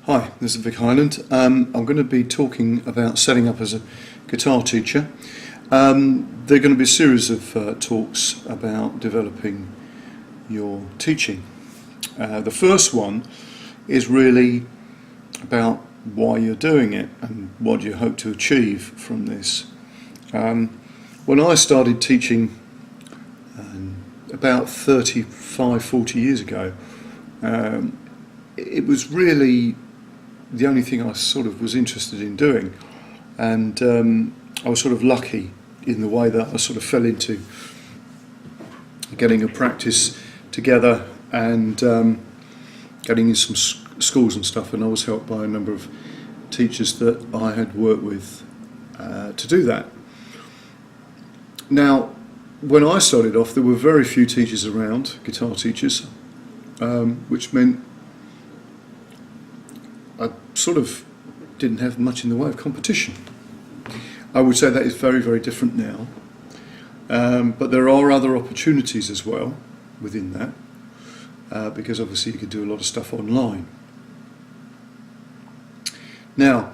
Hi, this is Vic Highland. I'm going to be talking about setting up as a guitar teacher. There are going to be a series of talks about developing your teaching. The first one is really about why you're doing it and what you hope to achieve from this. When I started teaching about 40 years ago, it was really the only thing I sort of was interested in doing, and I was sort of lucky in the way that I sort of fell into getting a practice together and getting in some schools and stuff, and I was helped by a number of teachers that I had worked with to do that. Now, when I started off, there were very few teachers around, guitar teachers, which meant I sort of didn't have much in the way of competition. I would say that is very, very different now, but there are other opportunities as well within that, because obviously you could do a lot of stuff online. Now,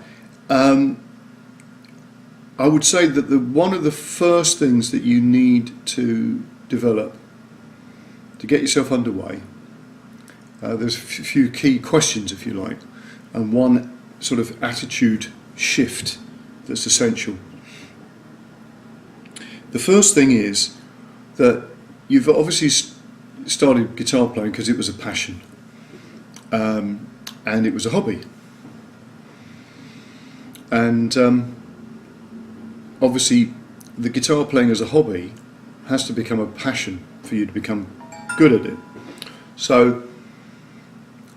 I would say that one of the first things that you need to develop to get yourself underway, there's a few key questions, if you like, and one sort of attitude shift that's essential. The first thing is that you've obviously started guitar playing because it was a passion, and it was a hobby. And obviously the guitar playing as a hobby has to become a passion for you to become good at it. So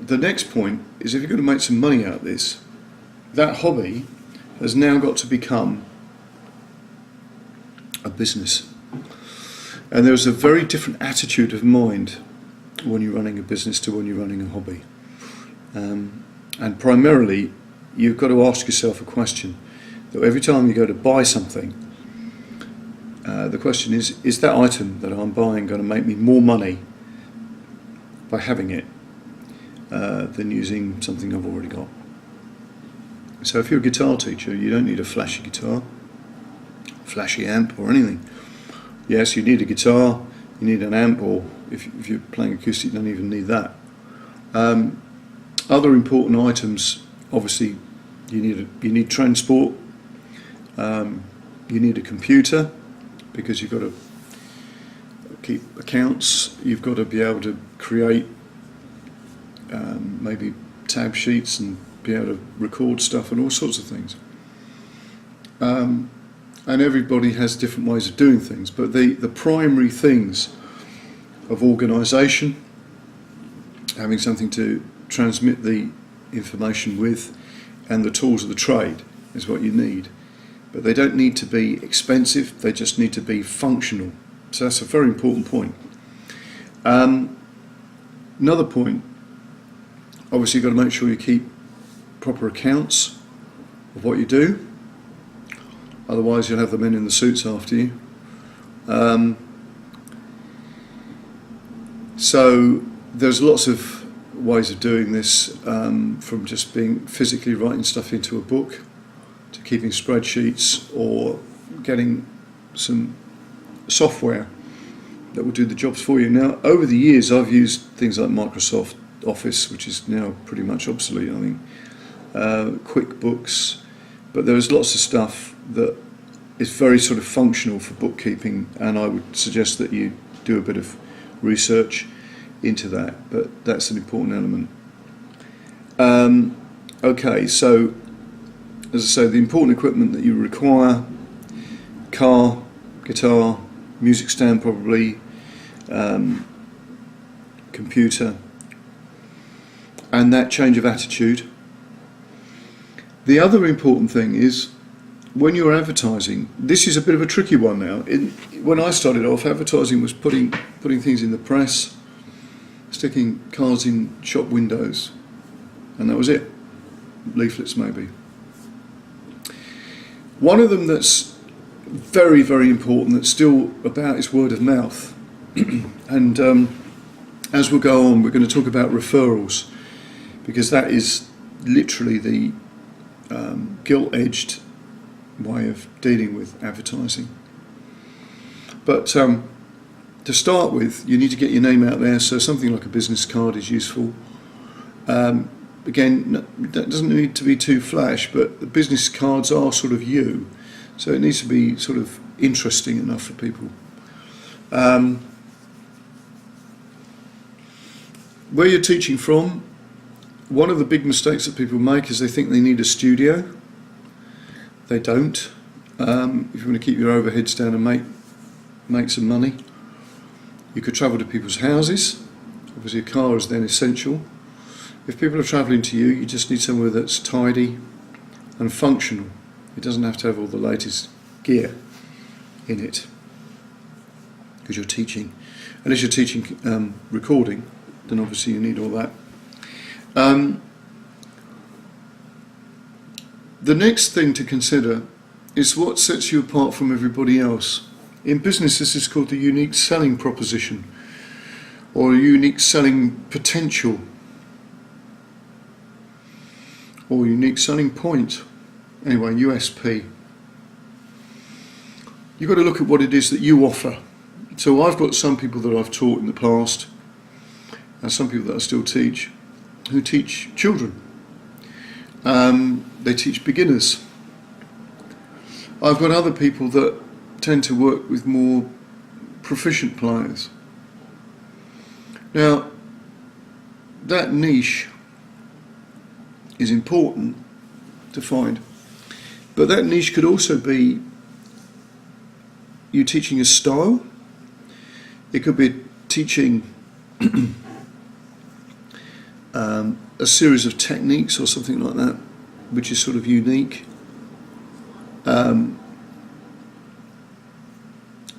the next point is, if you're going to make some money out of this, that hobby has now got to become a business. And there's a very different attitude of mind when you're running a business to when you're running a hobby. And primarily, you've got to ask yourself a question. That every time you go to buy something, the question is that item that I'm buying going to make me more money by having it than using something I've already got? So if you're a guitar teacher, you don't need a flashy guitar, flashy amp or anything. Yes, you need a guitar, you need an amp, or if you're playing acoustic, you don't even need that. Other important items, obviously, you need transport. You need a computer, because you've got to keep accounts, you've got to be able to create maybe tab sheets and be able to record stuff and all sorts of things. And everybody has different ways of doing things, but the primary things of organisation, having something to transmit the information with, and the tools of the trade is what you need. But they don't need to be expensive, they just need to be functional. So that's a very important point. Another point, obviously you've got to make sure you keep proper accounts of what you do, otherwise you'll have the men in the suits after you. So there's lots of ways of doing this, from just being physically writing stuff into a book, to keeping spreadsheets, or getting some software that will do the jobs for you. Now, over the years, I've used things like Microsoft Office, which is now pretty much obsolete, I think, QuickBooks, but there's lots of stuff that is very sort of functional for bookkeeping, and I would suggest that you do a bit of research into that, but that's an important element. Okay, so as I say, the important equipment that you require: car, guitar, music stand probably, computer, and that change of attitude. The other important thing is, when you're advertising, this is a bit of a tricky one now. When I started off, advertising was putting things in the press, sticking cards in shop windows, and that was it. Leaflets maybe. One of them that's very, very important, that's still about, is word of mouth. And as we'll go on, we're going to talk about referrals, because that is literally the gilt-edged way of dealing with advertising. But to start with, you need to get your name out there, so something like a business card is useful. Again, that doesn't need to be too flash, but the business cards are sort of you, so it needs to be sort of interesting enough for people. Where you're teaching from, one of the big mistakes that people make is they think they need a studio. They don't. If you want to keep your overheads down and make some money, you could travel to people's houses. Obviously a car is then essential. If people are travelling to you, you just need somewhere that's tidy and functional. It doesn't have to have all the latest gear in it, because you're teaching. Unless you're teaching recording, then obviously you need all that. The next thing to consider is what sets you apart from everybody else. In business, this is called the unique selling proposition, or a unique selling potential, or unique selling point. Anyway, USP. You've got to look at what it is that you offer. So I've got some people that I've taught in the past, and some people that I still teach, who teach children. They teach beginners. I've got other people that tend to work with more proficient players. Now, that niche is important to find, but that niche could also be you teaching a style. It could be teaching a series of techniques or something like that, which is sort of unique.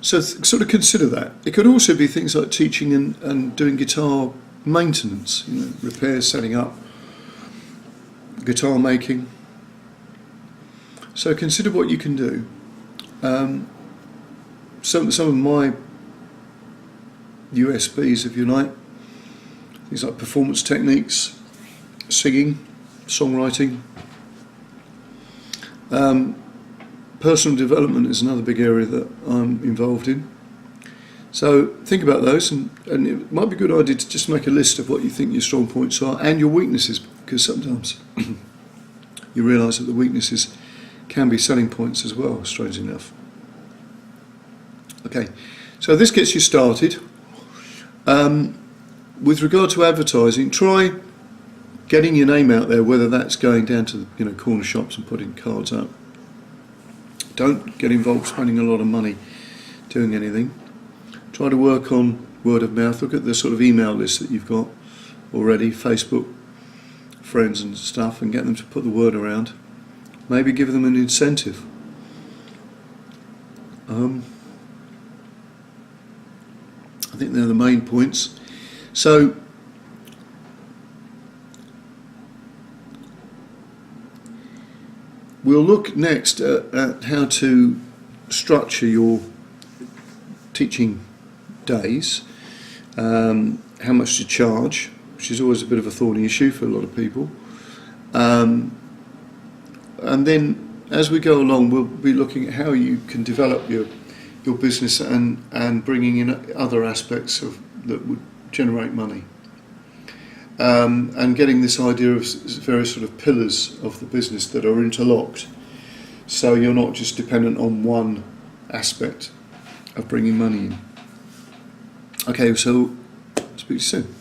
So sort of consider that. It could also be things like teaching and doing guitar maintenance, repairs, setting up, guitar making. So consider what you can do. Some of my USPs, if you like, things like performance techniques, singing, songwriting. Personal development is another big area that I'm involved in. So think about those, and it might be a good idea to just make a list of what you think your strong points are and your weaknesses, because sometimes you realise that the weaknesses can be selling points as well, strangely enough. Okay, so this gets you started. With regard to advertising, try getting your name out there, whether that's going down to corner shops and putting cards up. Don't get involved spending a lot of money doing anything. Try to work on word of mouth. Look at the sort of email list that you've got already, Facebook friends and stuff, and get them to put the word around. Maybe give them an incentive. I think they're the main points. So we'll look next at how to structure your teaching days, how much to charge, which is always a bit of a thorny issue for a lot of people. And then as we go along, we'll be looking at how you can develop your business and bringing in other aspects that would generate money. And getting this idea of various sort of pillars of the business that are interlocked, so you're not just dependent on one aspect of bringing money in. Okay, so speak to you soon.